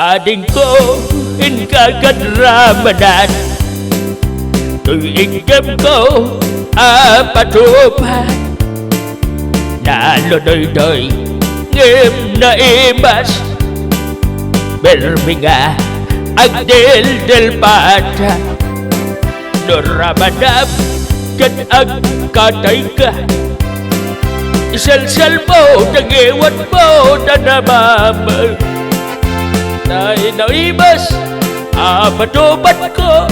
Ading ko kagad Ramadan, tuwing gam ko patupad, nalodoy-doy ngem na imas, berminga ang del pata, no Ramadan kat ang katay ka, isal-sal mo, nag-iwan mo na namamal. Dahil naimas, matupad ko,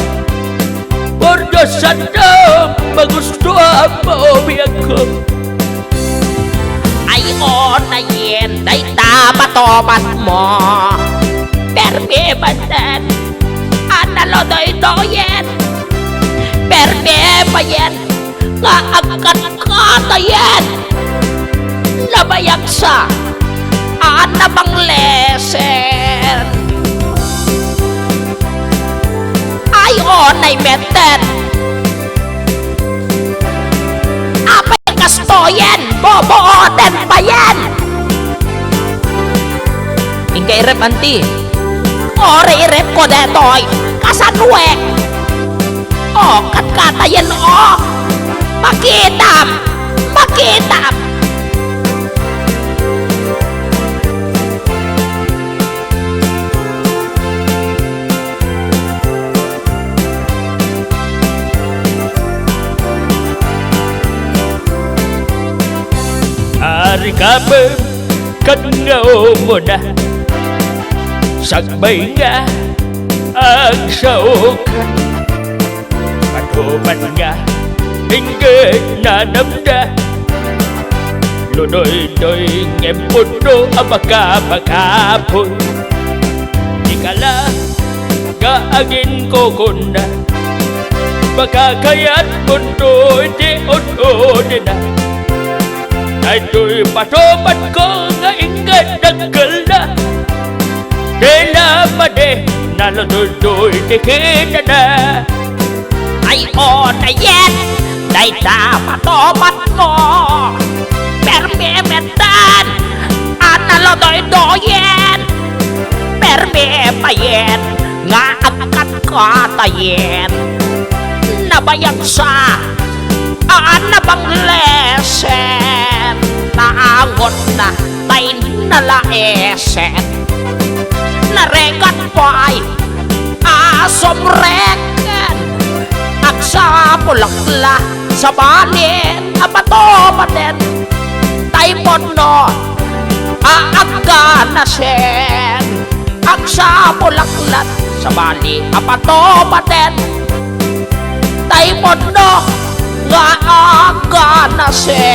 por Diyos sana magustuhan mo biyag ko. Ayon na yin, day tamatopad mo, permi bandan, analodoy-doyen, permi bayan, kaagkat katayan, nabayag sa anabang lesen. Ayon ay meten, apay kastoyen, bobooten pa yan. Ingkay rep anti, ori rep ko detoy, kasanwe, o katkatayen o, makitam, makitam. Ari kabe kat nga mo na, sagbay nga ang saukan, patuman nga ingay na namda, lunoy-noy ngem puno ang makapagapon. Ikala gaagin ko kuna, makakayat mundo di un-unin na. Ay to'y patupad ko nga ingay naggal na, di naman naladudoy di kita na. Ay o na yan, day tapatopad mo, permi metan, analodoy-doyen, permi payen, nga agkat katayen, nabayag sa anabang lesen, naangot na tay nalaesen, narekat pa'y asomreken, aksa pulakla sa balin apatopaten, tay mono aagga na sen, aksa pulaklat sa bali apatopaten, tay mono nga aga na sen.